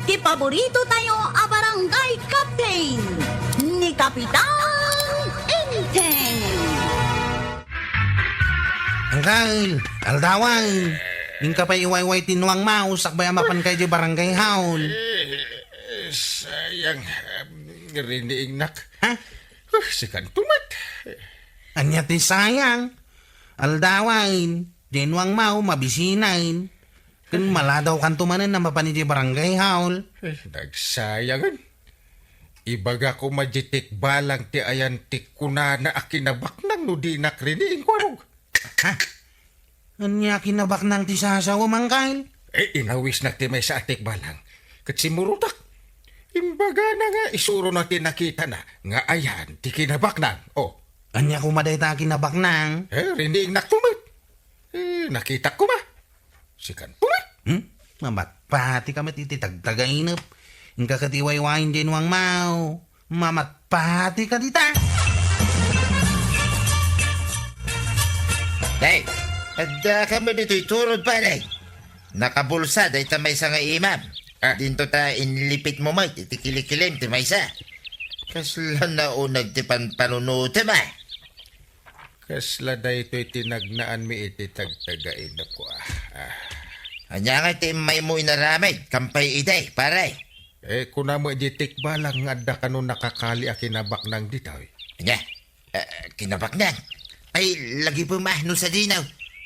ti paborito tayo a barangay captain ni Kapitan Enteng. Angkal, aldaway. Yung ka pa iwayway tinuang mau, sakbay amapan kay di barangay haul. Sayang, riniing nak. Ha? Sikan tumat. Anya ti sayang. Aldaway, dinuang mau, mabisinain. Kun maladaw kan tumanan na mapan di barangay haul. Nagsayangan. Ibaga ko majitik balang ti ayan ti kunana akinabak nang no di nakriniing kwarog. Ha? Anya kinabak nang ti sasawa mangkal? Inawis na ti may sa atik balang. Kat simurutak. Imbaga na nga isuro na tinakita na nga ayan ti kinabak nang. Oh, Anya kumaday ta kinabak nang? riniing naktumat. Nakita ko ba? Sikan tumat. Mamat pati kami tititagtagainap. Yung kakatiwaywain dinuang mau. Mamat pati ka dita. Day, adda kami dito iturod pa, day. Nakabulsa, day tamay sa nga imam. Dinto ta inlipit mo, mate, itikikilim, timay sa. Kasla na unag ti panunuti, ma. Kasla da ito'y tinagnaan mi iti tagtagain ako Anya nga ti may mo inaramid, kampay iday, paray. Kuna mo jitik balang nga da kano nakakali a kinabak ng ditaw. Anya, kinabak na. Ay, lagi po mahno sa dinaw.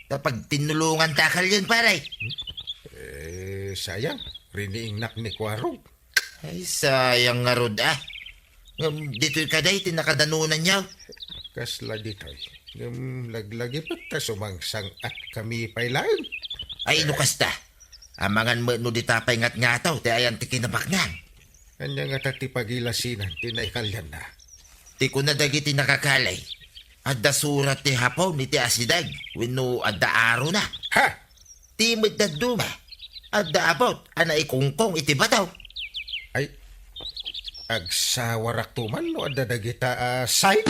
Kapag tinulungan takal yun, paray. Sayang, riniing nak ni Kwarog. Ay, sayang nga rod, dito'y kaday, tinakadanunan niyaw. Kasla dito'y. Laglagi pa ta sumangsang at kami pailain. Ay, nukas ta. Amangan mo no ditapay ngat ngataw, ti ayan ti kinabak na. Kanya nga tati pagilasinan, tinaikalyan na. Ti ko na dagiti nakakalay. Adda surat ti hapon ni ti asidag. Wino adda aro na. Ha? Ti da duma. Adda abot. Ana ikungkong iti bataw. Ay, agsawarak tuman no adda dagita sign?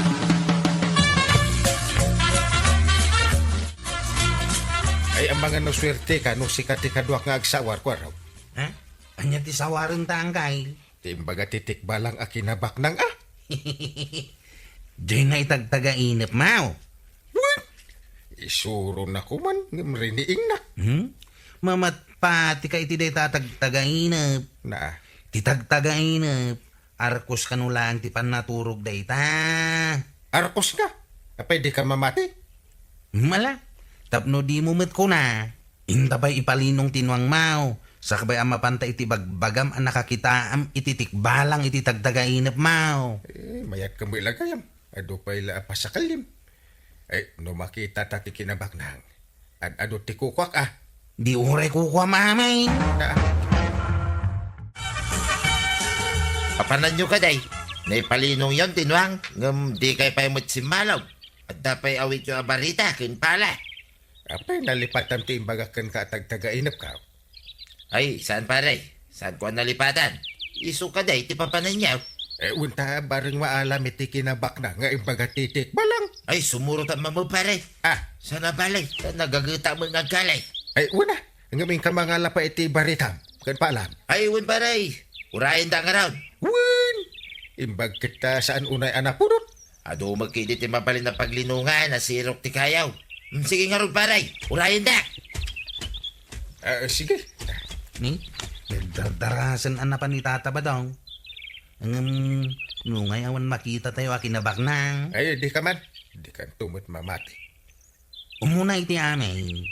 Ay, ang mga naswerte ka no sikat ti kaduak nga agsawar ko raw. Ha? Anya ti sawaran tangkay. Timbaga titik balang akinabak ng Diyan na itagtagainap mau. Isuro na ko man, riniing na. Mamat pati ka iti day tatagtagainap. Na, Titagtagainap. Arkos ka no lang ti panaturog day ta. arkos ka. Pwede ka mamati. Mala. Tapno di mo met ko na. Intabay ipalinong tinuang mau. Sakbay ang mapanta iti bagbagam ang nakakitaam ititikbalang iti tagtagainap mau. Mayat ka mo ilagayam. Ado pa ila pasakalim. No makita tati kinabak nang. Ado ti kukwak Di ure ko kwa mamay. Na, Papanan nyo kaday. Naipalinong yon tinuang. Ngam di kay paimot si Malaw. At dapay awit yung abarita, kinpala. apay nalipatan ti imbaga kan ka tagtagainap ka. Ay, saan paray? Saan ko nalipatan? Isu kaday, ti papanan niyaw. Unta bareng maalam iti kinabak na nga imbaga titik balang. Ay, sumurot ang mamo paray. Sana balay, nagagita mo ng kalay. Ay, una. Ang aming kamangala pa iti baritam. Kan paalam. Ay, un paray. Urayan da nga raw. Wen! Imbag kita saan unay anak pudot. Ado magkidit ti mabalin na paglinungan na sirok ti kayaw. Sige nga ron paray. Urayan da. Sige. Ni? Nagdardarasan ang napan ni tata ba daw? Nungay awan makita tayo akinabak nang. Ay, di ka man. Di ka tumot mamati. Umuna iti amin.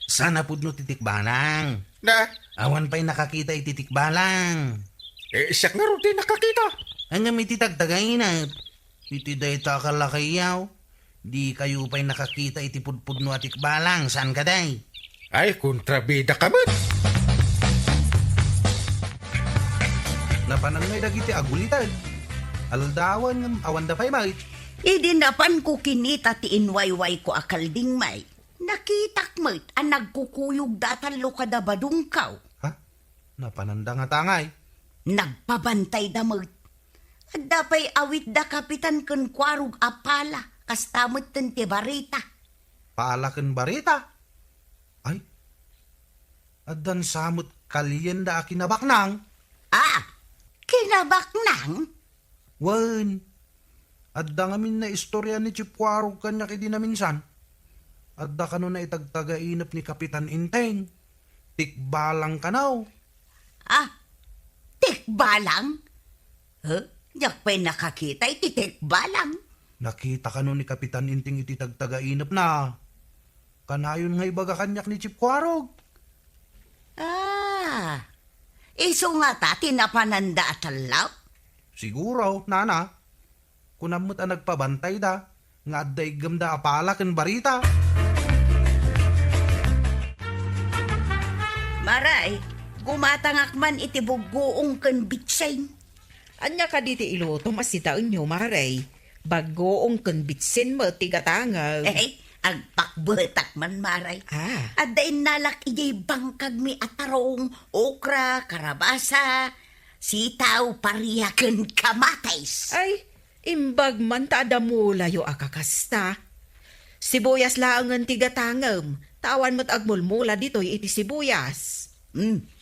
Sana pud no titikbalang. Na, Awan pa'y nakakita ititikbalang. siyak nga rin di nakakita. Ang may titagtagainap. Iti day takalakayaw. Di kayo pa'y nakakita itipudpud no atikbalang. Saan ka day? Ay, kontrabida ka man. Napanang may dagiti agulitad. Aldawan awan da pa'y may. Idinapan ko kinita ti inwayway ko akalding may. Nakitak mo't ang nagkukuyog datan lo kada badungkaw. Ha? Napananda nga tangay. Nagpabantay da mo't. At dapay awit da kapitan kun kwarug apala kastamot ten ti barita. Paalaken barita. Ay. Adan samot kalyen da akinabak nang. Kinabak nang? Wan, adda ngamin na istorya ni Chip Kwarog kanya kidi na minsan. Adda kano na itagtagainap ni Kapitan Inteng. Tikbalang kanaw. Tikbalang? Yak pa'y nakakita, iti tikbalang. Nakita kano ni Kapitan Inteng iti tagtagainap na. Kanayon nga ibaga kanyak ni Chip Kwarog. Iso nga ta, tinapananda at alaw? Siguro, nana. Kunamot ang nagpabantay da. Nga adday gamda apala ken barita. Maray, gumatangak man iti bugoong ken bitsain. Anya ka diti iluto masitaon nyo, maray. Bagoong kunbitsin mo tigatangaw. Agpakbetak man maray. Adain nalak ijay bangkag mi atarong, okra, karabasa, sitaw, pariyaken, kamatis. Ay, imbag man taada mo layo akakasta. Sibuyas laangan tigatangam. Tawan mo't agmulmula dito'y iti sibuyas.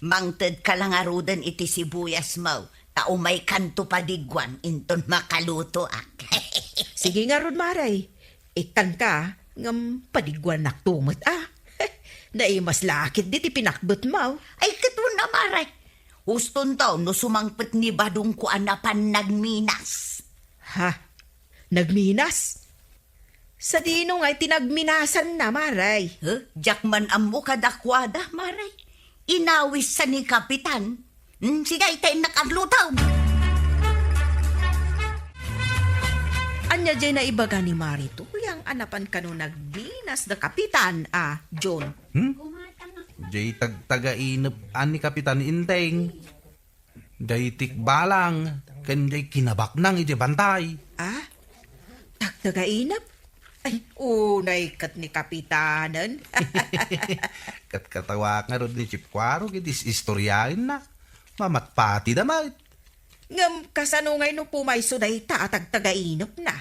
Mangted ka lang arudan iti sibuyas mo. Tao may kanto padigwan, inton makaluto ak. Sige nga ron, maray. Ikan ka, ngam padigwan naktumot Naimas lakit diti pinakbet mo. Ay, kato na maray. Huston taw no sumangpet ni badong ko anapan nagminas. Ha? Nagminas? Sa dino nga'y tinagminasan na, maray. Jakman ammo kadakwada, maray. Inawis sa ni Kapitan. Sige, itay nakaglutaw. Anya dyan na ibaga ni Marito, yang anapan ka no nagbinas na Kapitan, John. Jay tagtagainap ani Kapitan Inteng. Jay tikbalang. Ken jay kinabak nang iti bantay. Tagtagainap? Ay, unay kat ni Kapitanan. Katkatawa nga ron ni Chip Kwarog iti istoryain na. Mamatpati damay. Ngam kasanungay no pumayso day tagtagainap na.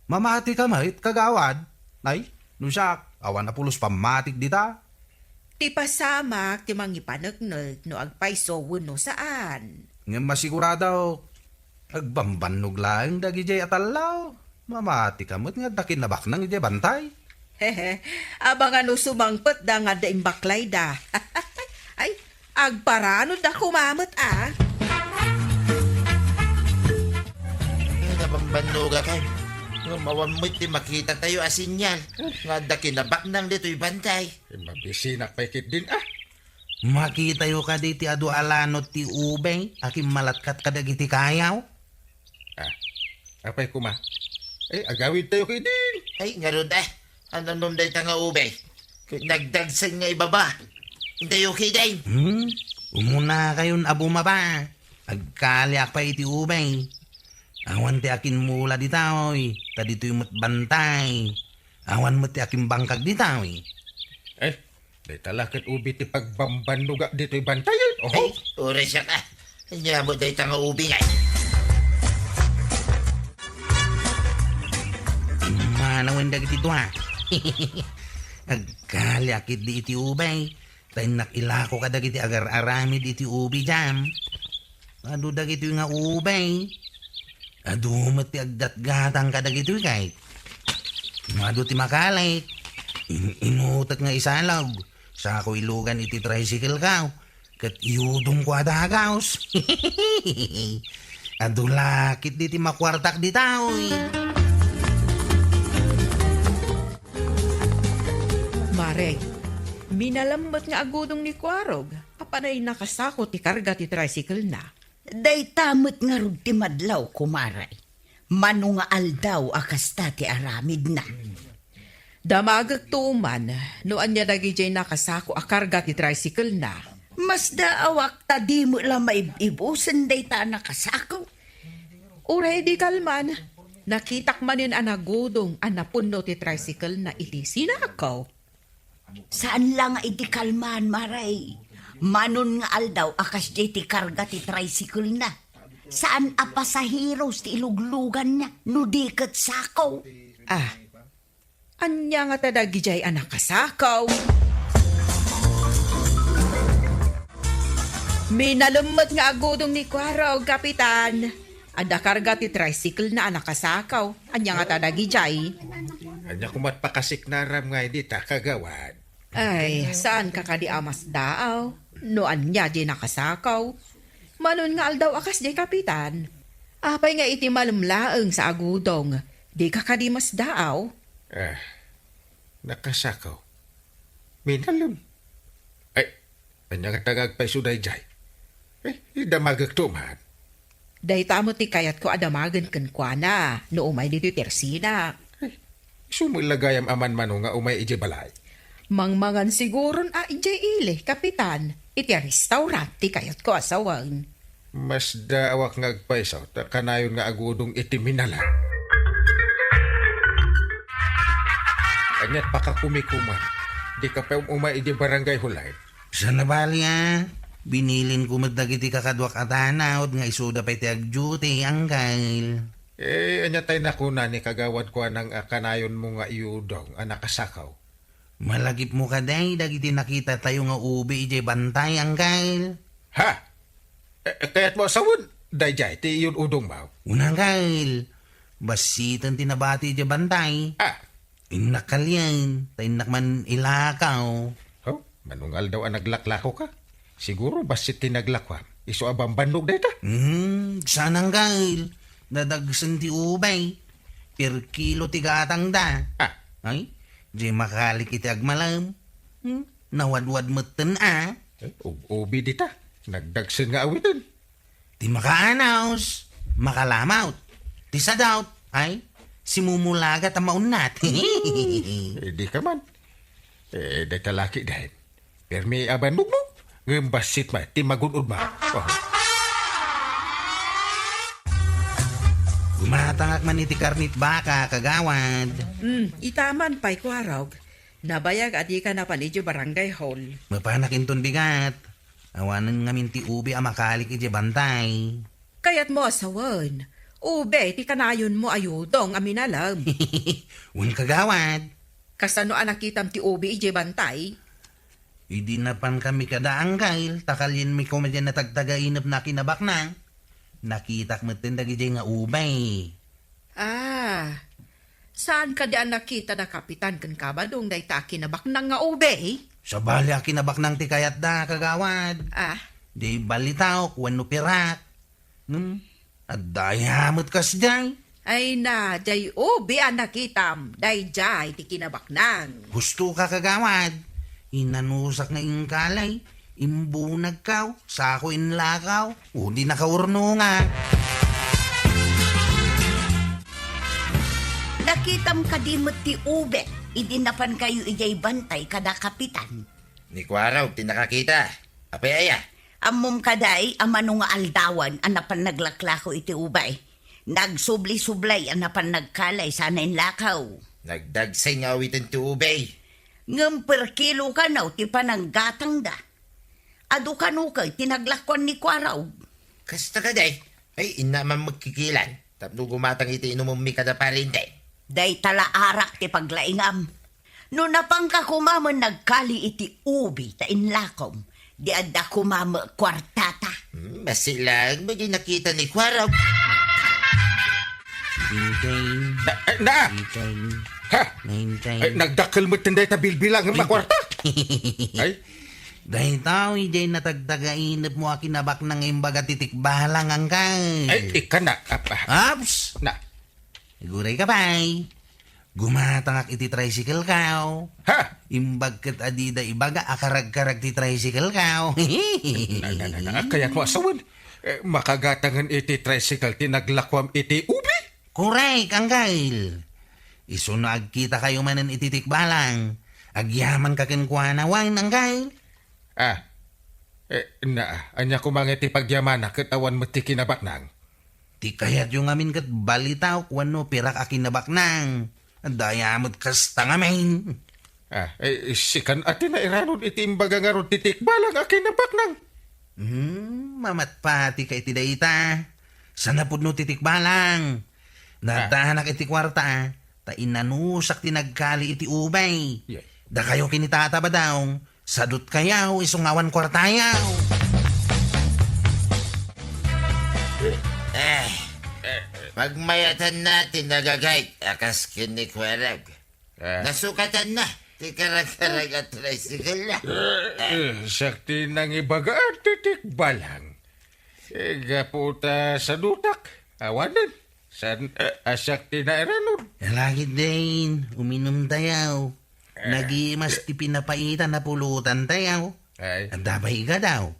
Mamati ka mait kagawad. Ay, no siya, awan na pulos pamatik dita. Ti pasamak ti mangipanagnog no agpayso no saan. Ngayon masigurado, agbambanog lang dagi jay atalaw. Mamati ka mo't nga dakin na baknang iti bantay. Abang ano sumangpet da nga da imbaklay da. Ay, agparano da kumamot Nabambanuga kay. Mawamit ti makita tayo asinyal. Nga da kinabak nang dito'y bantay. Mabisina paikit din Makita yo ka diti adu alanot ti ubeng, akim malatkat ka dagiti kayaw. Apay kuma. Agawid tayo kay din. Ay, nga ron Ano nung day tanga ube? Nagdagsan nga ibaba. Hindi okay day. Umuna kayon abumaba. Agkaliak pa iti ubeng. Awan ti akin mula ditaoy. Ta dito'y matbantay. Awan mo ti akin bangkag ditaoy. Day talakit ubi ti pagbambanuga dito'y bantayan. Ay, ura siya ka. Kanya mo day tanga ube nga. Manawan dagiti ito Agkaliakit di iti ubay. Tayo nakilako ka dagiti agar-aramid iti ubi jam. Adu dagiti nga ubay. Adu mati agdatgatang ka dagiti kay. Adu ti makalay. Inutak nga isalog. Sa ako ilugan iti tricycle ka. Kat iudong ko adagaos. Adu lakit di ti makwartak di tao Mare, minalambot nga agudong ni Kwarog. Apanay nakasako ti karga ti tricycle na. Day tamot nga rug ti madlaw, kumaray. Mano nga aldaw akasta ti aramid na. Damagag tuman, no anya dagi jay nakasako a karga ti tricycle na. Mas daawak ta di mo lang maibusan day ta nakasako. Uray di kalman, nakitak manin anagudong anapuno ti tricycle na iti sinakaw. Saan lang nga iti kalman, maray? Manon nga aldaw akas di ti karga ti tricycle na. Saan a pasahiros ti iluglugan niya, no di kat sakaw? Anya nga tadagi jay anakasakaw. Minalumot nga agudong ni Kwaraw, Kapitan. Ada karga ti tricycle na anak kasakaw. Anya nga tadagi jay. Anya kumat pakasiknaram nga hindi ta kagawad. Ay, saan ka kadi amas daaw? No anya di nakasakaw. Manon nga aldaw akas di Kapitan. Apay nga iti malumlaeng sa agudong. Di ka kadi mas daaw. Nakasakaw. Minalum. Ay, anya nga tagag pa suday jay. Idamagag tuman. Day tamo ti kayat ko adamagan kan kwa na. No umay dito tersina. Sumulagayam aman mano nga umay ije balay. Mangmangan siguron ije ile, Kapitan. Iti restaurant ti kayat ko asawan. Mas daawak nga agpaisaw, ta kanayon nga agudong iti minala. Anyat pakakumikuman, di ka pa umay ije barangay hulay. Sa nabali binilin ko magdagiti kakadwak at anawd nga isuda pa iti ag-duty, anggail. Anya tayo nakuna ni kagawad ko ng kanayon mo nga iudong, nakasakaw. Malagip mo ka day, dagiti nakita tayo nga ubi ije bantay, anggail. Ha? Kaya't mo asawon, dayjay, ti yun udong mo. Unang gail, basitan tinabati ije bantay. Inakal yan, tainak man ilakaw. Manungal daw ang naglaklako ka. Siguro basit tinaglakwa. Iso abang bandog da ita. Sanang gail, nadagsan ti ubay. Per kilo ti gatang da. Ay, di makalik iti agmalam. Nawadwad meten Ubi dita. Nagdagsan nga awitin. Ti makaanaws, makalamawt. Ti sadaut, ay, simumulaga tamaun natin. Di ka man. Day talaki dahil. Pero may abandog mo. Ngayon basit ma, ti magunod ma. Gumatangak man iti karnit baka, kagawad. Itaman pa'y Kwaraw. Nabayag adi ka na panidyo barangay hall. Mapanakinton bigat. Awanan nga minti ubi makalik iti bantay. Kaya't mo asawan. Ube, ti kanayon mo ayudong aminalam. Un kagawad. Kasano anakitam ti ube ije bantay? Idi na pan kami kadaang gail, takalin mi komedya na tagtagainap na kinabak na. Nakitak matin dagi nga ubay. Saan ka diyan nakita na Kapitan kan kabadong day ta kinabak nang nga ube? Sa bali kinabak nang tikayat da, kagawad. Di balitaw, kuwan no pirak. At dayamat kas day. Ay na, day ube ang nakitam, day jay ti kinabak nang. Gusto ka kagawad. Inanusak na ingkalay. Imbunag kaw, sako inlakaw. O di nakaurno nga. Nakitam kadimot ti ube. Idinapan kayo ijay bantay kada Kapitan. Ni Kwaraw, tinakakita. Apaya. Amom kaday, amano nga aldawan, anapan naglaklako iti ubay. Nagsubli-sublay, anapan nagkalay, sana inlakaw. Nagdagsay nga awitin ti ubay. Ngam per kilo ka naw, ti pananggatang da. Ado ka nukay, tinaglakwan ni Kwaraw. Kasta ka day. Ay, inaman magkikilan. Tapno gumatang iti inumumi kada parinte. Day talaarak ti paglaingam. No napangka kumaman nagkali iti ubi ta inlakom. Di adda kumama kwartata. Masilag, maging nakita ni Kwaraw. Hintay. Na! Hintay. Ha? Hintay. Ay, nagdakal mo tinday ta bilbilang ng makwarta. Ay, Dahil tao, ijay natagtagainap mo akinabak ng imbaga titik balang ang kay. ay, ikanak. Aps! Na. Guray ka ba'y? Gumatangak iti tricycle kaw. Ha? Imbag kat adida ibaga akarag-karag ti tricycle kaw. Kaya ko asawan. Makagatangan iti tricycle tinaglakwam iti ubi. Correct, ang gail. Iso na agkita kayo manan ititik balang. Agyaman ka kinkwanawang ang gail. Anya ko mga iti pagyamana katawan mo ti kinabak nang. Ti kayat yung amin kat balitaw kung ano pirak akinabak nang. Dayamot kas tangamin. Sikan ati na iranon iti imbaga nga ron titik balang akinabak nang. Mamat pati ka iti dayita. Sana po no titik balang. Nadahanak iti kwarta. Ta inanusak tinagkali iti ubay. Yeah. Da kayo kinitataba daw. Sadot kayaw isungawan kwartayaw. Eh, pagmayatan natin nagagay, akas kinikwarag. Nasukatan na, ti karag-karag at tricycle na. Sakti nang ibagaan titik balang. Gaputa sa dutak. Awanan. San sakti na eranon. Lagi din, uminom tayo. Nagimas ti pinapaitan na pulutan tayo. Ay. Ang dabay ka daw.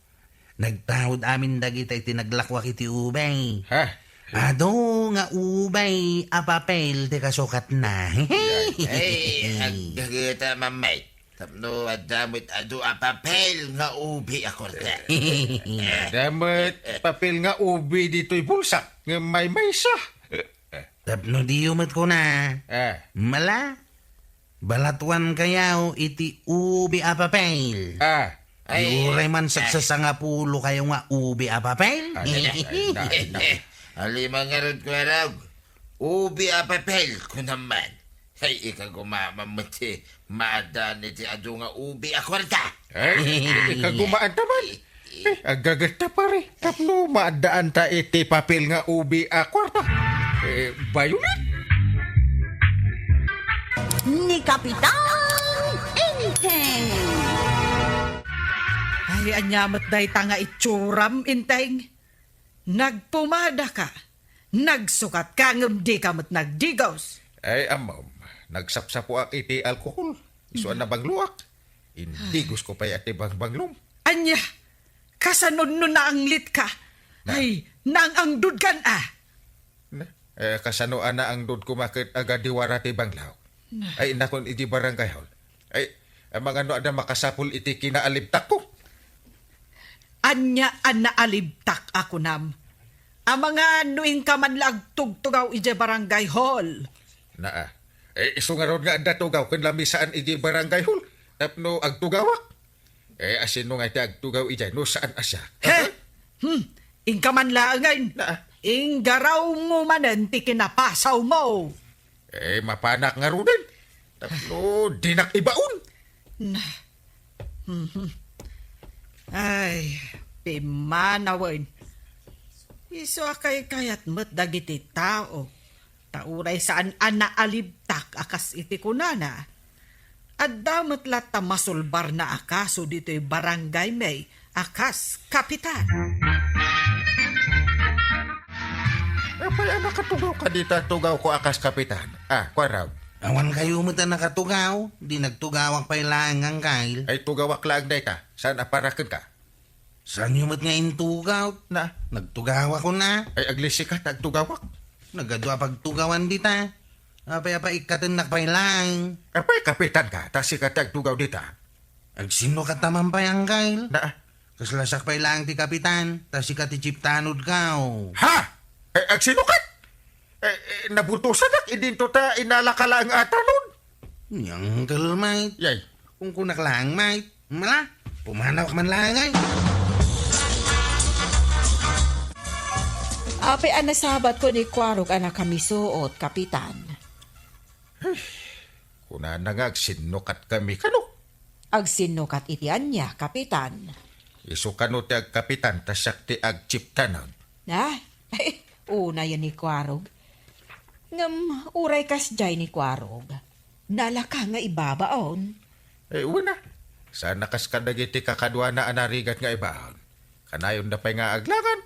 Nagtawad amin dagitay tinaglakwak iti ubay. Ha? Ado nga ubay apapel ti kasukat na. Ay, agdagita mamay. Tapno adamit adu apapel nga ubi akorda. Damat papel nga ubi dito'y bulsak. Nga may maysa. Tapno di umat ko na. Mala. Balatuan kayaw iti ubi apapel. Ay, Uray man saksasanga pulo kayo nga ubi apapel. Alimang nga rin kwarag. Ubi apapel ko naman. Ay, ikagumamamati. Maadan iti adu nga ubi akorda. Ay, ikagumaan naman. Agagata pa rin. Tapno maadaan ta iti papel nga ubi akwarta. Bayunin. Ni Kapitan Inteng. Ay, anyamat day tanga itsuram, inteng. Nagpumada ka. Nagsukat ka ngam di ka mat nagdigaws. Ay, amam. Nagsapsapo ak iti alkohol. Isuan na bangluak. Hindi gusto ko pa iti banglum. Anya, kasanon no naanglit ka. Ay, naangdud kan Kasanoan na ang dud kumakit agad diwara ti banglaw. Ay, nakon iti barangay hall. Ay, ang mga ano ada makasapul iti kinaalibtak ko. Anya an naalibtak ako nam. Ang mga nuing ka man lagtugtugaw ije barangay hall. Naa. Iso nga ron nga anda tugaw kung lamisaan iti barangay hall. Tapno agtugawak. Asin no nga iti agtugaw ije no saan asya. He? Ingka man laangayn. Naa. Inggaraw mo manen ti kinapasaw mo. Mapanak nga ron din. Tapno dinak ibaon. Ay, pimanawan. Iso akay kayat mat dagiti tao. Tauray saan naalibtak akas iti kunana. At damat lata masulbar na akaso dito'y barangay may akas kapitan. Apay anak katugaw ka dito tugaw ko akas kapitan. Kwaraw. Awan kayo mo ta nakatugaw. Di nagtugawak pa ilang ang kail. Ay tugawak lang day ka. Saan aparakan ka? Saan yung mat nga intugaw? Na. Nagtugawa ko na. Ay aglisi ka tagtugawak. Nagadwa pagtugawan dita. Apa ikatan pa ilang. Apay kapitan ka. Tasi ka tagtugaw dita. Agsino ka taman pa yung kail. Na. Kaslasak pa ilang ti kapitan. Tasi ka ti chiptanod kao. Ha? Agsinukat? Nabutusan ak. Idinto ta inalakala ang atanon. Yang kalmait. Yay. Kung kunak lang, mate. Mala, pumanawak man lang ay. Ape nasabat ko ni Kwarog anak kami suot, kapitan. Kuna na nga agsinukat kami kano. Agsinukat iti anya, kapitan. Iso kano ti ag kapitan tasak ti ag chiptanon. Na? Ay, una yan ni Kwarog. Ngam, uray kas jay ni Kwarog. Nalaka nga ibabaon. Una. Sana kas kadagiti kakadwa na anarigat nga ibaon. Kanayon na pa nga aglangan.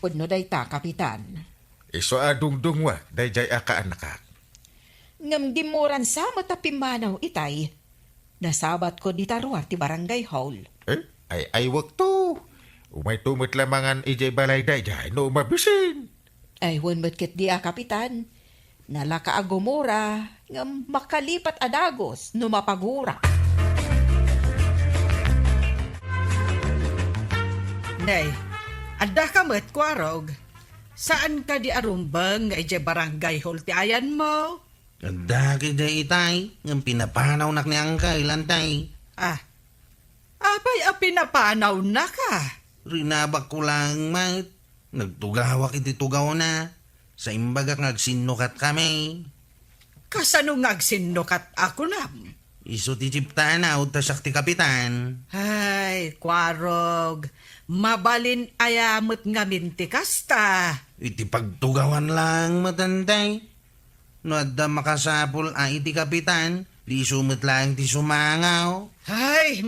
Pudno day ta, kapitan. Iso adungdungwa, dayjay aka anakak. Ngam dimuran sa matapimanaw itay. Nasabat ko di taruar ti barangay hall. Ay wag to. Umay tumot lamangan ijay balay dayjay, no mabisin. Ay, hunmat kit di kapitan. Nalaka agumura, ngam makalipat adagos, no mapagura. Nay, ada ka met, Kwarog. Saan ka di arumbang nga ije barangay hall ti ayan mo? Dagi day itay. Ng pinapanaw nak ni ang kailan tay. Apay pinapanaw na ka. Rinabak ko lang, mate. Nagtugawak iti tugaw na. Sa imbagak ngagsinukat kami. Kasano ngagsinukat ako nam? Iso ti chiptaan na, utasak ti kapitan. Ay, kwarog. Mabalin ayamot nga minti kasta. Iti pagtugawan lang matantay. No adda makasapol iti kapitan, di sumit lang ti sumangaw. Ay,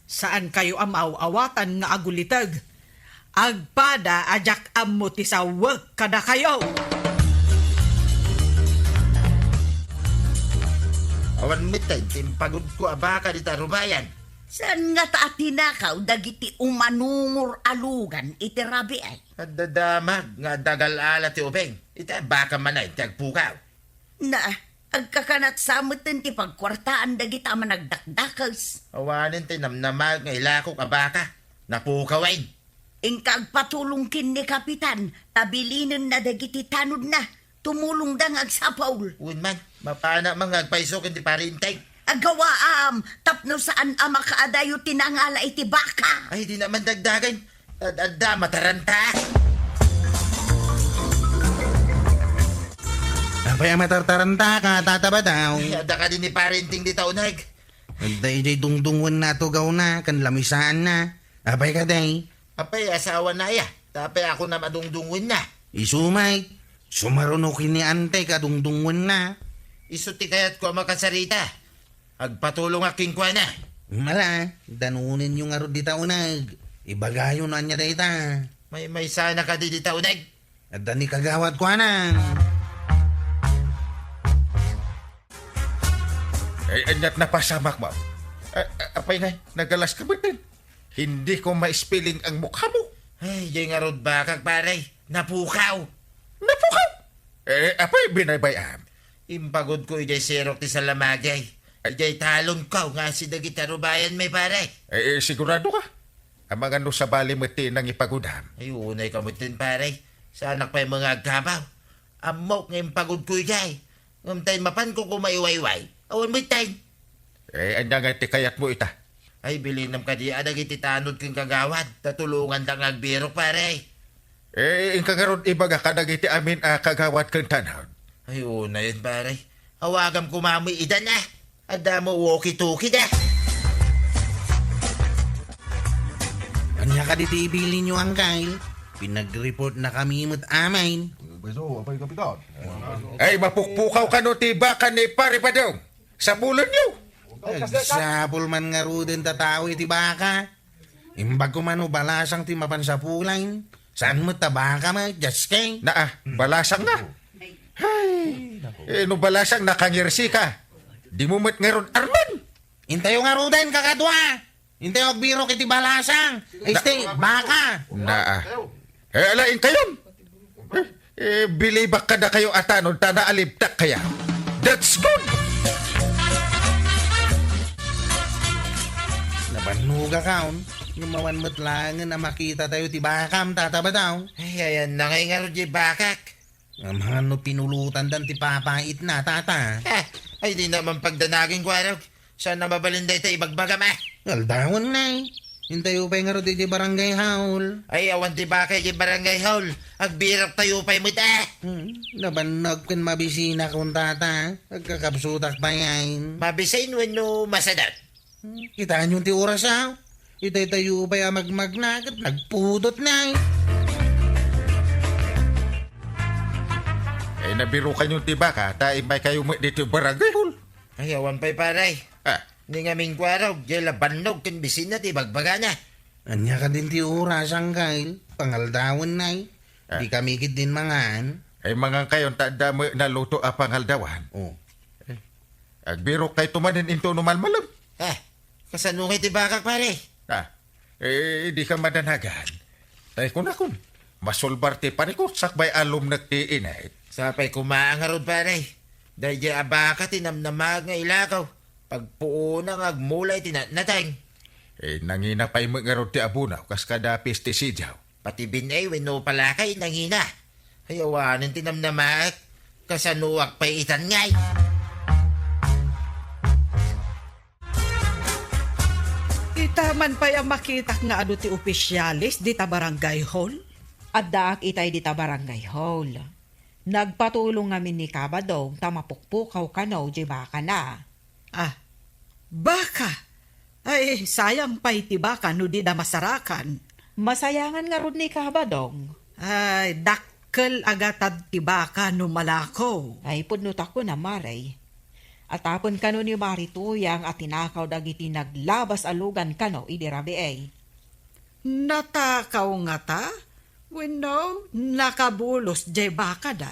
saan kayo amaw-awatan nga agulitag? Agpada ajak ammo ti sawag kada kayo. Awan mitay, timpagod ko abaka di tarubayan. Saan nga ta tinakaw dagiti umanungor alugan iti rabi ay? At dadamag nga dagal ala ti ubeng. Ita baka manay ti agpukaw. Na, agkakanat samutin ti pagkwartaan dagita managdakdakas. Awanin ti namnamag nga ilakok abaka. Napukawain. Ingkag patulong kin ni Kapitan, tabilinin na dagiti tanod na, tumulong dang agsapaul. Unman, mapana mga agpaisokin ti parintay. Agawaam, tapno saan ama kaadayo tinangala iti baka. Ay, di naman dagdagan. Adda, mataranta. Apay matartaranta ka, tataba daw. Ay, adda ka din ni parenting di taunag. Adda ijay dungdungan na to gaw na, kan lamisaan na. Apay ka day. Apay, asawa na ya. Tapay ako na madungdungun na. Isumay. Sumarunokin ni ante ka dungdungan na. Isuti kayat ko makasarita. Agpatulong aking kwa na. Mala, danunin yung aro di taunag. Ibagayo na niya dayta. May sana ka di taunag. Adda ni kagawat ko na. Ay, anyat na pasamak, ma'am. Apay na, nagalas ka ba din? Hindi ko ma-spelling ang mukha mo. Ay, yung arod bakag pare. Napukaw. Napukaw! Apay, binabayam. Impagod ko ijay serok ti salamagay. Ijay talon ko nga si dagitarubayan may pare. Sigurado ka? Ang mga no sa bali mo tinang ipagudam. Ay, unay kamutin pare. Sa anak pa yung mga agkabaw. Amok nga impagod ko ijay. Ngamtay mapan ko kumaiwayway. Awan mo tay. Anya nga tikayat mo ita. Ay, bilin nam kadi adag iti tanod kang kagawad. Tatulungan tang agbirok pare. Ang kagaroon ibaga ka nagiti amin kagawat kang tanawd. Ay, una yun pare. Hawagam kumamoy idan na. Ada mo walkie-talkie na. Anya ka di tibilin nyo ang kail. Pinag-report na kami mo't amain. Ay, mapukpukaw ka no tiba ka ni pare pa daw. Sa bulan niyo. Sabol man nga ruden tatawi ti baka. Imbag ko man balasang ti mapan sa pulain. Saan mo tabaka ma, just kay? Balasang na. Ay, no balasang nakangirsi ka. Di mo mat ngayon, Arman. Intayo nga ruden kakadwa. Intayo agbiro kiti balasang. Este, baka. Alain kayo. Bilibak ka na kayo atanon, tana alibtak kaya. That's good. Nabanuga kaon. Numawan mo't lang na makita tayo ti bakam tataba daw. Ay, ayan na ngay nga rin di bakak. Ang mga no pinulutan dan ti papait na tata. Ay, di naman pagdanagin ko araw. Saan na mabalinday tayo ibagbaga ma? Aldawan na eh. Hintayo pa yung nga di barangay haul. Ay, awan di bakay di barangay hall. Agbirok tayo pa'y mo ta. Nabanog kan mabisina kung tata. Nagkakapsutak pa yan. Mabisain wano masadat. Kitaan yung ti oras ha. Itay tayo pa yung magmagnagat. Nagpudot na eh. Nabiro kanyong tiba ka, tayo may kayo dito barangay hol. Ay, awan pa'y paray. Ni nga ming kwaraw, di labanog kin bisina ti bagbaga na. Anya ka din ti oras ang kail. Pangaldawan na eh. Di kami kit din mangan. Ay mga kayon, tanda mo naluto a pangaldawan. Oh. Agbiro kay tumanin into numalmalam. Kasanungay ti bakak pare. Di ka madanagan. Tay ko na kun. Masolbar ti panikot, sakbay alum nagtiinay. Sapay kumaangarod pare. Dahil di abaka tinamnamag nga ilakaw. Pagpuuna nga agmulay tinatnatang. Nangina pa'y magarod ti abunaw, kas kada pestisidyaw. Pati binay, wino palakay, nangina. Ay, awanin tinamnamag. Kasanuak pa'y itan ngay. Itaman pa yung makitak nga ano ti opisyalis di ta barangay hall. Addaak itay di ta barangay hall. Nagpatulong ngamin ni Kabadong tamapukpukaw kanaw di baka na. Baka. Ay, sayang pa iti baka no di na masarakan. Masayangan nga rod ni kabadong. Ay, dakkel agatad ti baka no malako. Ay pudnot ako na maray. At tapon kano ni Marituyang at tinakaw dagiti naglabas alugan kano idirabi ay. Natakaw nga ta? Wino, nakabulos jay baka da.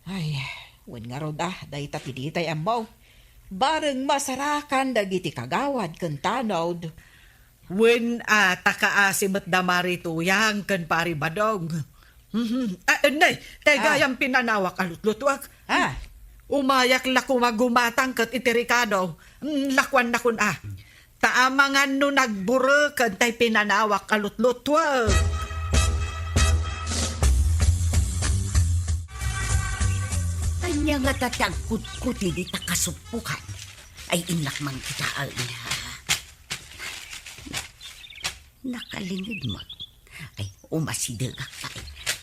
Ay, wen nga rod dahi tapiditay amaw. Bareng masarakan dagiti kagawad ken tanod. Wen takaasim at damari tuyang kan pari badong. Nay, tegayang pinanawak alutlutwak. Umayak lako magumatang kat itirikado. Lakwan nakun Taamangan no nagburo kan tay pinanawak alutlutwak. Anya nga tatagkut-kuti di takasupukan. Ay inak mang kitaan. Nakalingid mo. Ay umasidagak pa.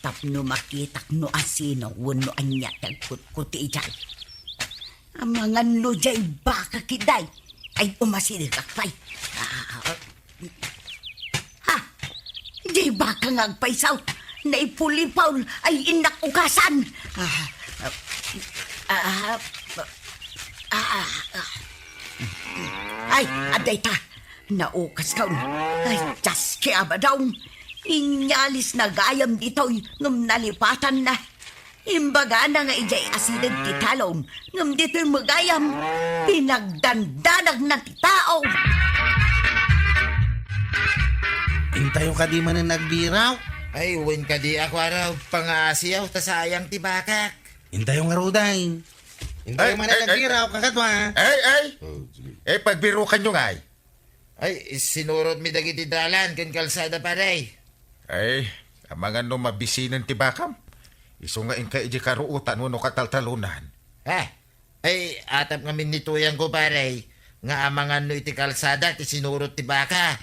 Tapno makitak no asino. Wano anya tagkut-kuti dyan. Ang mga no jay baka kiday. Ay umasidagak pa. Ha? Jay baka ngagpaisaw. Naipulipaw ay inak ukasan. Ay, aday ta. Naukas ka. Ay, just kaya ba daw? Inyalis na gayam dito'y ngam nalipatan na. Imbaga na nga ijay asidag titalon. Ngam dito'y magayam. Pinagdandanag na titao. Intayo ka di man na nagbiraw. Ay, uwin ka di ako araw. Pangasiyaw, tasayang tibakak. Intayo nga roday. Intayo man na nagbiraw, kakatwa. Pagbiro kanyo nga ay. Ay, sinurot mi dagiti dalan, ken kalsada paray. Ay, ang mga no mabisinan ti bakam. Iso nga inka iji karuutan no kataltalunan. Ha? Ay, atap ngamin nituyang ko paray. Nga amangan no iti kalsada, ti sinurot ti baka.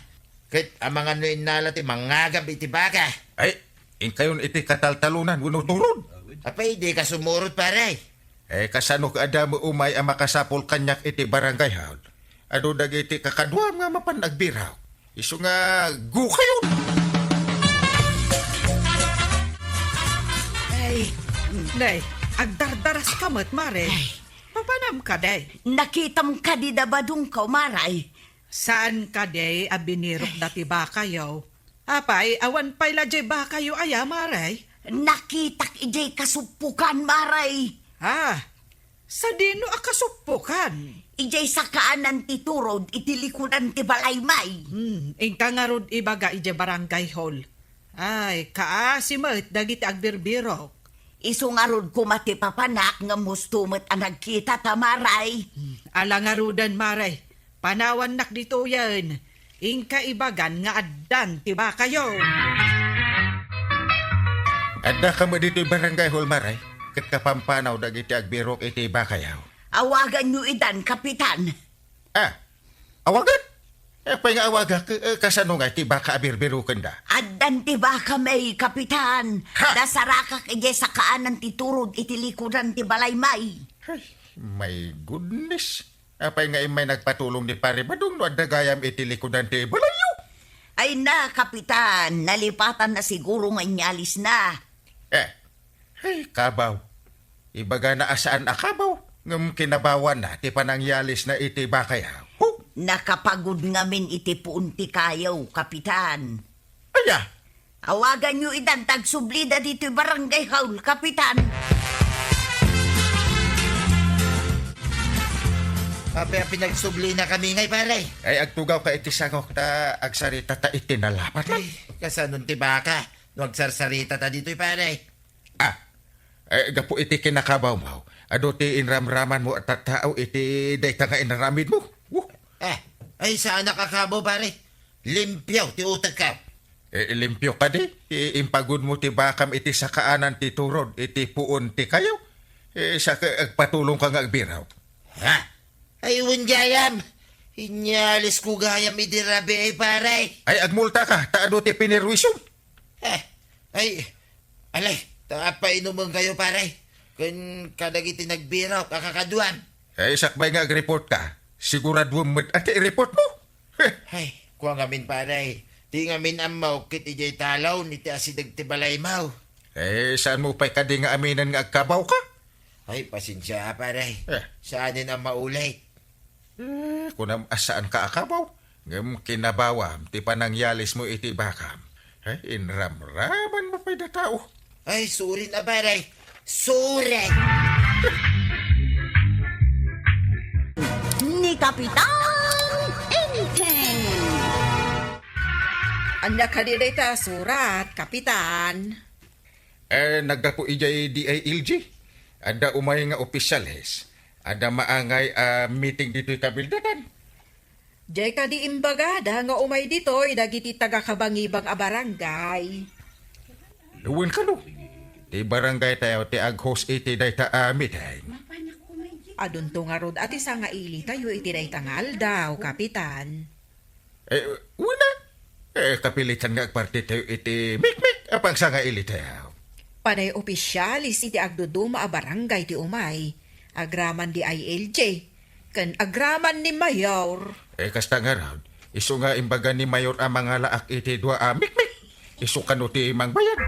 Ket amangan no inala ti mangagab iti baka. Ay, inkayon iti kataltalunan no turod. Apay, di ka sumurot paray. Kasano ka adamo umay ang makasapol kanyak iti barangay haud. Ado dagiti kakadwa nga mapan nagbiraw. Iso nga gukayon. Ay, nay, agdardaras ka mat, mare. Papanam ka, day. Nakitam ka di dabadong ka, maray. Saan ka, day, abinirok dati ba kayo? Apay, awan pay la jay ba kayo aya, maray? Nakitak ijay kasupukan, maray. Sa dino akasupukan. Ijay sa kaanan ti turod, itilikudan ti balaymay. Ingka nga rod ibaga ije barangay hall. Ay, kaasimat, dagiti agbirbirok. Isu nga rod kumati papanak nga mustumot ang nagkita tamaray. Alangarudan, maray. Panawan nak dito yan. Ingka ibagan nga addan, tiba kayo. Adda ka mo dito barangay hall maray. Kat kapampanaw dagiti agbirok iti bakayaw. Awagan nyo idan, kapitan. Awagan? Pa'y nga awaga, kasano nga, tiba ka abirbirukan da. Addan ti ba may kapitan? Ha? Dasarakak ije sa kaanan ti turod itilikudan ti balaymay. Ay, my goodness. Pa'y nga may nagpatulong ni pare badung no adagayam itilikudan ti balayo. Ay na, kapitan, nalipatan na siguro nga inyalis na. Ay, kabaw. Ibaga na asaan akabaw. Ngam kinabawan na, ti panangyalis na iti bakayaw. Nakapagod ngamin iti puunti kayaw, kapitan. Aya, Awagan nyo idan, tagsublida dito barangay hall, kapitan. Apay, pinagsubli na kami ngay paray. ay agtugaw ka iti sangok ta agsarita ta itinalapat lang. Kasanon ti baka, nuag sarsarita ta dito'y paray. Gapo iti kinakabaw mo. Ado ti inramraman mo at tao iti dayta nga inaramid mo. Ay saan nakakabo pare? Limpyaw, ti utak ka. Limpyo ka di. Impagod mo ti bakam iti sakaanan ti turod iti puon ti kayo. Sa agpatulong ka nga agbiraw. Ha? Ay unjayam. Inyalis ko gayam idirabi ay paray. Ay agmulta ka. Taado ti pinirwisyon. Ay, alay, painuman kayo paray. Kung kadagiti nagbiraw, kakakaduan. Sakbay nga agreport ka. sigurado mo at i-report mo. Ay, kuha ngamin paday. Di ngamin amaw kit ijay talaw ni ti asidag ti balay mau. Saan mo pa'y kadi nga aminan nga agkabaw ka? Ay, pasensya paday. Eh. Saanin ang maulay? Kung asaan ka akabaw, ngam kinabawam, ti panangyalis mo iti bakam. Ay, inramraman mo pa'y da tao. Ay, surin na paday. Surin! Ni Kapitan Enteng. Anya kadirita surat, kapitan. Nagdapo ijay DILG. Ada umay nga opisyales. Ada maangay meeting dito'y kabildakan. Jay ka di imbagada nga umay dito, dagiti taga-kabangibang a barangay. Luwin ka no. Ti barangay tayo ti ag-host iti day ta meeting. Adun to nga rod ati sa nga ili tayo iti day tangal daw, kapitan. Una. Kapilitan nga agparti tayo iti mikmik apang sa nga ili tayo. Panay opisyalis iti agduduma a barangay ti umay. Agraman di ILJ. Kan agraman ni Mayor. Kasta nga raw, iso nga imbaga ni Mayor ang mga laak iti dua mikmik. Iso kano ti imang bayan.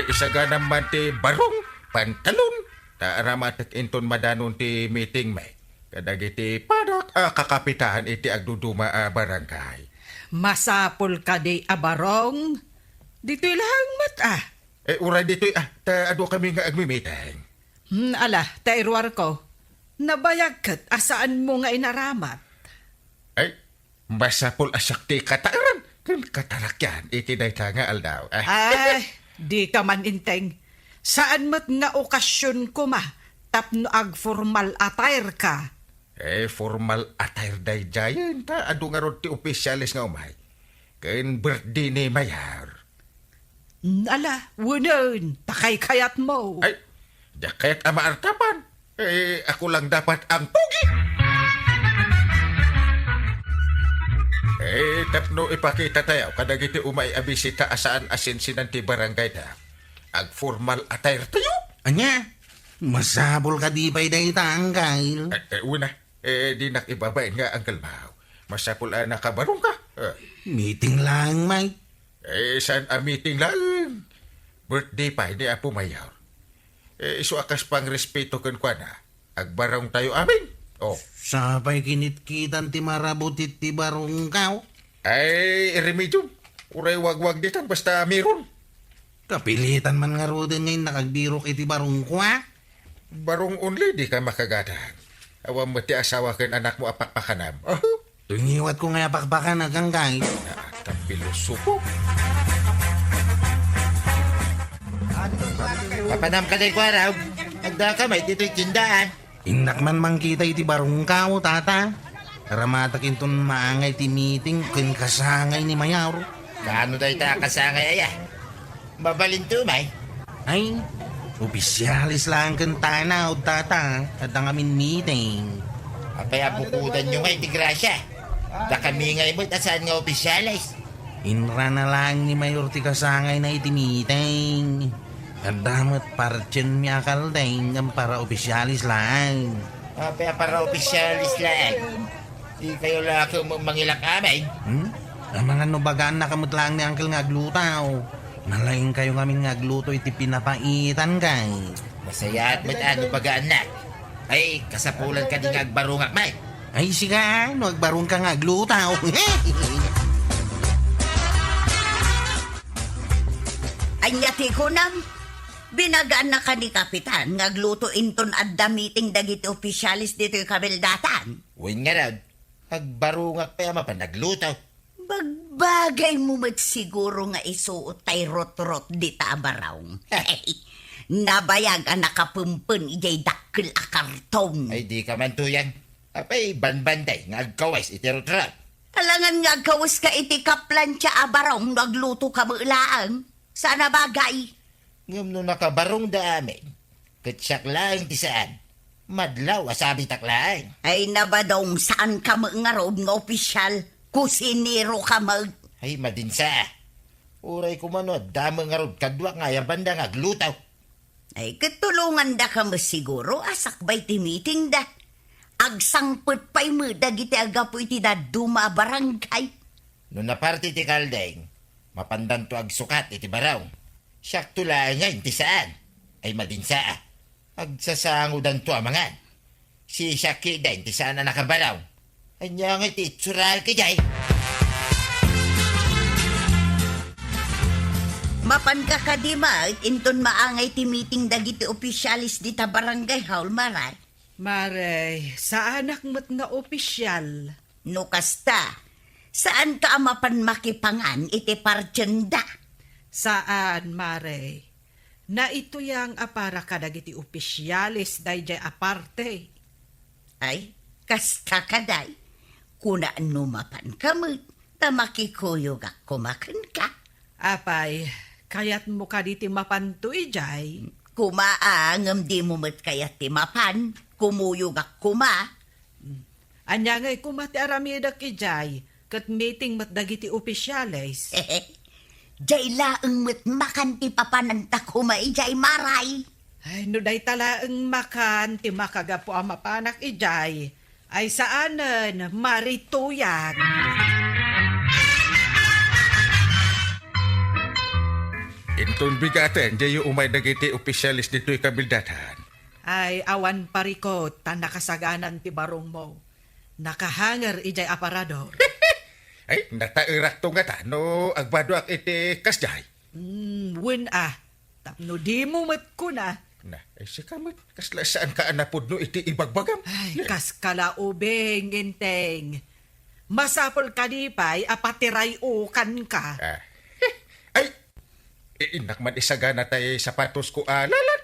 Isa ga naman ti barong, pantalon. Taaramatak inton madanon ti meeting may. Kadagiti padak kakapitan iti agduduma a barangay. Masapol ka di abarong. Dito'y lahang mata. Uray dito'y ado kami nga agmimiteng. Ala, tairwar ko. Nabayag kat, asaan mo nga inaramat? Ay, masapol asakti kataaran. Kan katarakyan iti day ta nga aldaw. Ay, di ka man inteng. Saan mo't nga okasyon ko ma? Tapno ag formal attire ka. Formal attire day jayan ta. Ado nga ron ti opisyalis nga umay. Kan birthday ni Mayor. Ala, wunon, takay kayat mo. Ay, jaket ama artapan. Ako lang dapat ang pugi. Tapno ipakita tayo. Kadagiti umay abisita asaan asinsinan ti barangay na. Ag formal attire tayo. Anya, masabol ka di pa'y day tanggal. Una, di nakibabain nga ang kalmaw. Masapul nakabarong ka. Meeting lang, Mike. Saan ang meeting lang? Birthday pa, hindi apo Mayor. Iso akas pang respeto kan kwa na. Agbarong tayo amin. Oh. Sapay kinitkitan ti marabutit ti barong kaw. Ay, remedyo. Uray wag-wag ditan basta meron. Kapilitan man nga rodin ngayon nakagbirok iti barong kwa. Barong only di ka makagatan. Awang mo ti asawa kan anak mo apakpakanam. Tungiwat ko nga pakpakan hanggang guys. Ang pilosopo. Papanam ka day kwa raw. Agda ka may dito'y tindaan. Inakman man kita iti barong kaw, tata. Karamatak inton maangay ti meeting kun kasangay ni Mayor. Kaano day ta kasangay aya? Mabalin to may. Ay, opisyalis lang kan tanaw, tata. At ang amin meeting. Apay abukudan nyo ngay ti grasya. Da kami ngay mo't asaan nga opisyalis. Inra na lang ni Mayor ti kasangay na iti meeting. At damat partyan mi akal dahil para opisyalis lang. Apay para opisyalis lang. Di kayo laki mangilak amay. Ang mga nubagaan na kamot lang ni Uncle nga aglutaw. Nalaing kayo ngamin nga agluto iti pinapaitan kay. Masaya at ano bagaan na. Ay, kasapulan ka din nga agbarungak may. Ay siga, no agbarong ka nga aglutaw. Anyati ko nam. Binagaan na ka ni Kapitan, ngagluto inton adda meeting dagiti opisyalis dito yung kabildatan. Uwin nga raw, agbarungak pa yaman pa naglutaw. Bagbagay mo siguro nga isuot tay rot-rot di tabaraw. Nabayag ang nakapumpun ijay dakil a karton. Ay di ka man tuyan. Apay banbanday, nga agkawais itirot-rot. Alangan nga gawas ka iti kaplantya abaraw nagluto ka mo ilaan. Sana bagay. Ngam no nakabarong da amin. Katsak lang ti saan. Madlaw asabi taklain. Ay nabadong saan ka maangarod nga opisyal. Kusinero ka mag... Ay madinsa. Uray ko mano, damang nga rod kadwa nga yung banda nga glutaw. Ay, katulungan da ka mo siguro, asakbay ti meeting da. Agsangpot pa'y mo, dagiti agapo iti da duma barangay. No naparti ti Kaldeng, mapandan to agsukat iti baraw. Siyak tula nga inti saan. Ay madinsaa. Agsasangudan to amangan. Si Shaki da inti saan na nakabaraw. Anya nga iti itsural kajay. Mapan ka ka di ma, inton maangay ti meeting dagiti opisyalis di ta barangay haul maray. Maray, sa anak mo't nga opisyal. No kasta, saan ka mapan makipangan iti partyenda? Saan, Maray? Na ito yang apara kadagiti opisyalis dayjay aparte. Ay, kasta kaday. Kunaan no mapan kamot, ta makikuyog ak kumakan ka. Apay, kayat mo ka diti mapantoy jay. Kumaangam di mo mat kayat ti mapan, kumuyog ak kuma. Anya ngay kumati aramida ki jay, kat meeting mat dagiti opisyalis. Jay laeng mat makan ti papananta kumay jay maray. Ay, no day talaang makan, ti makagapo ang mapanak ijay. Ay saanan, marituyan. Inton bigaten, jayo umay dagiti opisyalis dito'y kabildatan. Ay awan parikot, tan nakasaganan ti barong mo. Nakahanger ijay aparador. Ay, natairak to nga ta, no agbado ak iti kasjay. Win tapno di mo mat ko na. Na, ay si kamot, kasla saan ka anapod no iti ibagbagam? Ay, kas kalaubing, ginteng. Masapol ka di pa'y apatiray ukan ka. Ay, inak man isagana tayo sapatos ko alalan.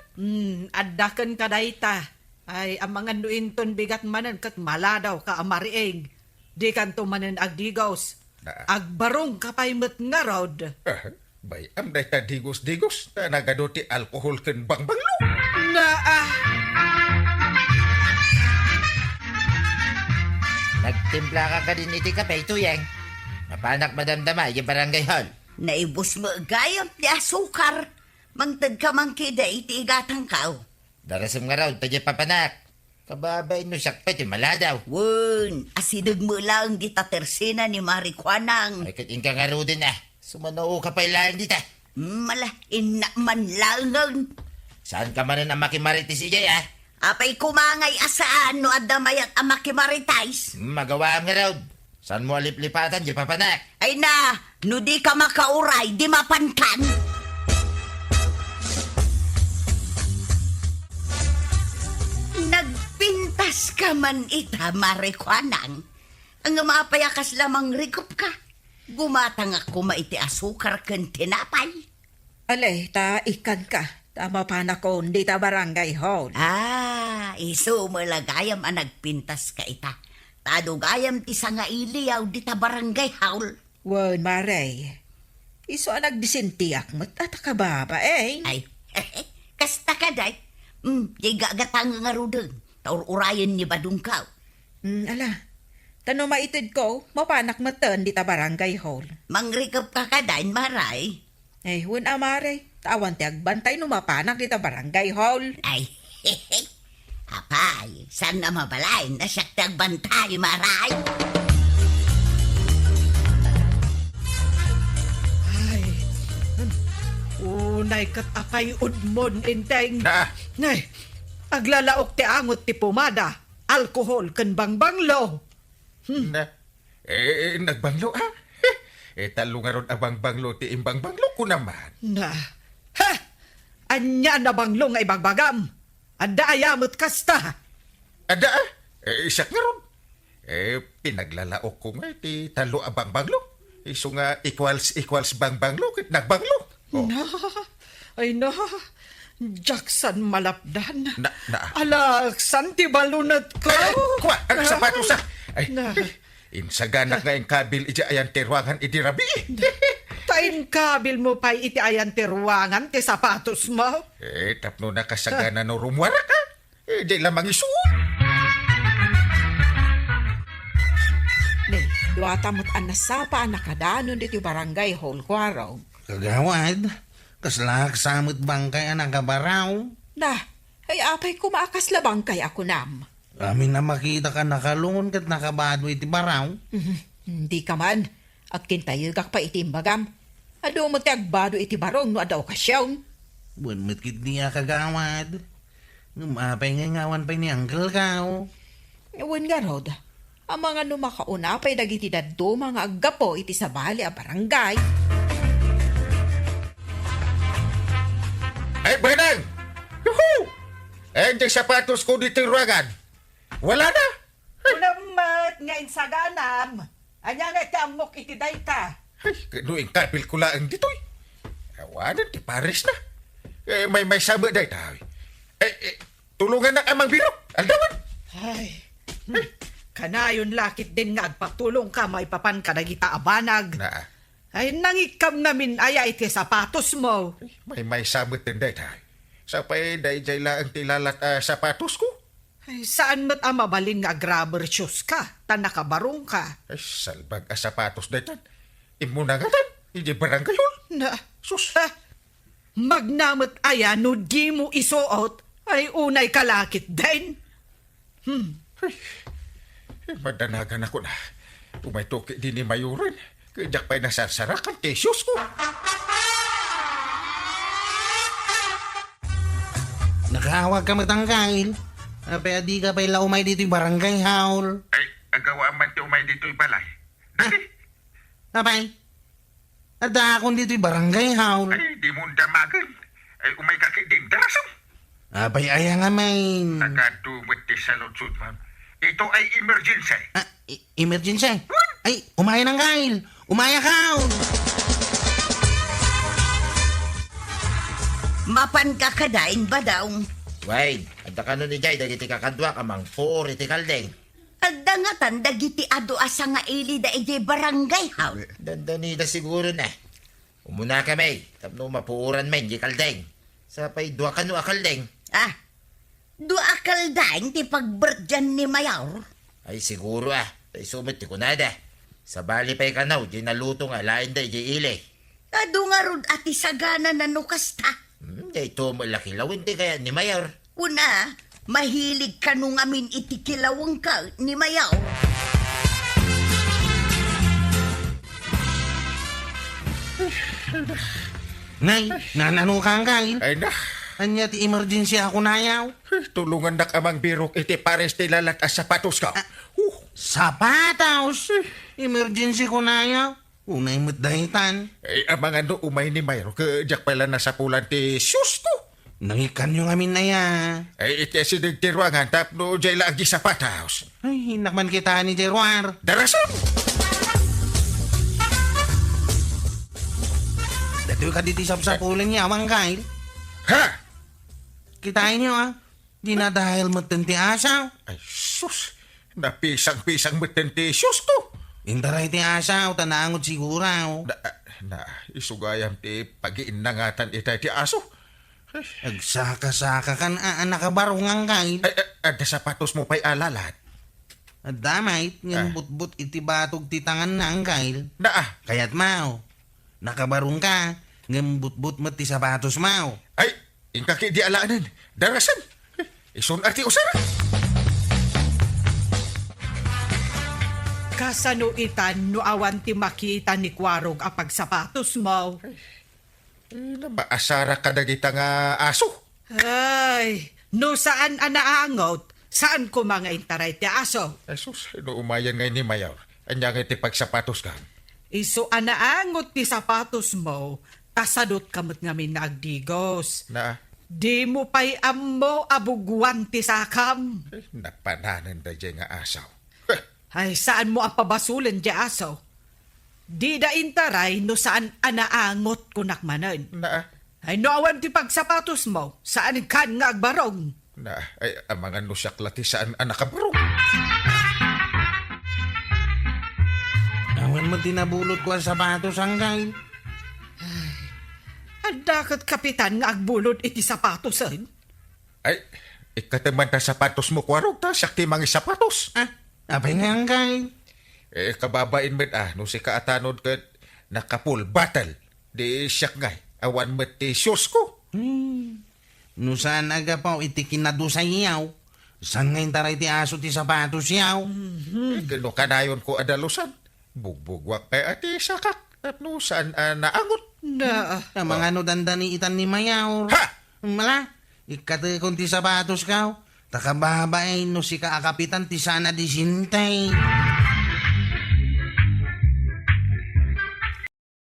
Addakan ka dayta. Ay, ang mga nuinton bigat manan kat maladaw ka amarieng. Di kanto manan agdigos. Agbarong kapay mat nga rod. Bay, am day ta digos-digos na nagadoti alkohol ken bangbanglo. Na Nagtimpla ka din iti kape tuyeng. Mapanak madamdama yung barangay hall. Naibus mo gayam ti asukar. Mangtad ka mangkida iti igatang kao. Darasam nga raw, tadya papanak. Kababay no sakpet, maladaw. Wun, asidog mo lang di tatersina ni Marikwanang. Ay kat inka nga raw din Sumanoo ka pa ilaan dita. Mala, inaman langang. Saan ka man na makimaritis ijay Apay kumangay asaan no adamay at amakimaritais. Magawa nga raw. Saan mo aliplipatan, di papanak? Ay na, no di ka makauray, di mapankan. Nagpintas ka man ita, Marikwanang. Ang mapayakas lamang rikup ka. Gumatang ako maiti asukar ken tinapay. Alay, ta ikan ka. Tama pa na ko, di ta barangay hall. Iso malagayam ang nagpintas ka ita. Tadugayam ti sa nga iliyaw di ta barangay haul. Wan, Maray. Iso ang nagdisintiyak mo, tatakababa Ay, kasta ka day. Di gagatang nga rudeng. Taur-urayan ni badungkaw. Ala, tano maitid ko, mapanak matan di ta barangay hall. Mangrikap ka kadain, Maray. Ay, wan Maray. Tawan ti agbantay no mapanak di ta barangay hall. Ay, apay, saan na mabalain na siya tagbantay, Maray? ay, unay kat apay udmon inteng. Nay, aglalaok ti angot ti pumada, alkohol ken bangbanglo. Na, nagbanglo talo nga ron abang banglo ti imbang banglo ko naman. Na, anya na banglo nga ibagbagam. Adda ayamot kasta. Ada, isak nga ron. Pinaglalaok ko nga ti talo abang banglo. Iso nga equals bang banglo kit nagbanglo. Na, ay na, Jackson malapdan. Na. Alaksan ti balunat ko. Kuha, ang sapatos Ay, Na. insaganak nga yung kabil ija ayan terwangan idirabi. Tain kabil mo pa iti ayan ti ruangan ti sapatos mo. Tapno na kasagana no rumwara ka. Di lamang isuon. Ni, duwata mo't anasapa nakadanon dito barangay hall ko araw. Kagawad, kaslak samot bangkay ang nakabaraw. Na, ay apay kumaakas labang kay ako nam. Amin na makita ka nakalungon kat nakabado iti baraw. Hindi ka man. At kintayagak pa iti bagam. Ado mo ti agbado iti barong no ada okasyon. Buwan matkit niya kagawad. Ngumapay nga ngawan pa ni Uncle Kao. Ewan nga rod. Ang mga numakauna pa'y dagiti daddo mga aggapo iti sa bali a barangay. Ay, Benang! Yuhu! Eh, di sapatos ko dito yung ruangan. Wala na! Unamat nga insaganam. Anya nga tiamok iti dayta. Ay, kanuing kapil ko lang dito eh. Awanan, di pares na. May sama na itaw. Tulungan na amang biro. Aldawan! Ay, kanayon lakit din nga agpatulong ka may papan ka nagita abanag. Na, Ay, nangikam namin aya iti sapatos mo. may sama din na itaw. Sa pa'y dahil lang tilalat sapatos ko. Ay, saan mo't mabalin nga grabber shoes ka? Tan nakabarong ka. Ay, salbag sapatos na ito. Imuna nga tan. Hindi barangay yun. Na, sus, magnamot aya no di mo isuot ay unay kalakit din. Madanagan ako na. Umay toki din ni Mayuran. Kajak pa'y nasarsarakan kesyos ko. Nakahawag ka matangkail. Apay adi ka pa'y laumay dito yung barangay haul. Ay, agawa man ti umay dito'y balay. Apay, ada akong dito yung barangay haul. Ay, di mo damagan. Ay, umay kakiding darasam. Apay aya nga main. Nagatumot ti sa lodsud, ma'am. Ito ay emergency. Emergency. Ay, umaya ng kail. Umaya haul. Mapan ka kadain ba daw? Wait, adda ka nun ni Jay, dagiti kakadwa ka mang 4 iti kaldeng. Adda nga tan dagiti ado asa nga ili da iti barangay haul. Dandani na siguro na. Umuna kami, tapno mapuuran men, di kaldeng. Sa pa'y dua ka no akaldeng. Ah, do akal daing ti pagberdyan ni Mayor. Ay siguro ay sumit ti kunada. Sa bali pa'y kanaw, di naluto nga, lain da, di ile. Ado nga rod ati sagana na nukasta. Di ito malaki lawin ti kaya ni Mayor. Una, mahilig ka nung amin iti kilawang ka ni Mayor. Nay, nanano ka ang kail. Ay na, Anya ti emergency ako nayaw. tulungan na amang birok iti pares ti lalat as sapatos ka. Sapatos. Emergency ko nayaw. Unay mo't dahitan. Ay, amang ano umay ni Mayro, kajak pala nasa pulan ti shoes ko. Nangikan yung amin na ya. Ay, iti sinig ti ruangan, tapno dyan lang di sapatos. Ay, hinakman kita ni Jeruar. Darasam! Datoy ka diti sa pulan niya, amang kail. Ha? Kitain niyo Di na dahil matenti asaw. Ay, sus! Napisang-pisang matan ti shoes ko. Indaray ti asaw, tanangod siguraw. Na, isugayam ti pag-iinangatan ita ti aso. Agsaka-saka kan nakabarong ang kail. Ay, ada sapatos mo pa'y alalat. At damay, ng butbut iti batog ti tangan na ang kail. Na, Kaya't mao, nakabarong ka, ng butbut mo ti sapatos mao. ay, ingkaki di alaanan. Darasan. Isun ati usara. Kasano itan no awan ti makita ni Kwarog apag sapatos mo. Maasara ka na kita nga aso. Ay, no saan anaangot, saan ko mga intaray ti aso. Ay, sus, no umayan ngayon ni Mayor. Anya nga ti pagsapatos ka. Iso anaangot ti sapatos mo, kasadot kamot ngamin na agdigos. Na, Di mo pa'y ammo abugwan ti sakam. napananan da dyan nga asaw. Ay, saan mo apabasulan di aso? Di da intaray no saan anaangot kunakmanan. Na, Ay, no awan ti pagsapatos mo, saan kan nga agbarong. na, ay, ang mga nusaklati saan anakabarong. Awan mo tinabulot ko ang sapatos ang kail. Ang dakat kapitan nga agbulod iti sapatosan. Ay, ikataman ta sapatos mo, Kwarog, ta, sakti mga sapatos. Apay nga ang kail. Kababain mo, no si kaatanod ka nakapul, battle. Di siyak ngay, awan mo ti shoes ko. No saan agapaw iti kinadusay yaw. San ngayon taray ti aso ti sapatos yaw. Kano kanayon ko adalusan. Bugbugwak kay ati sakak. At no saan naangot. Na, Mga no dandani itan ni mayaw. Ha! Mala, ikate kung ti sapatos kaw. Takababae no si kaakapitan ti sana di sintay.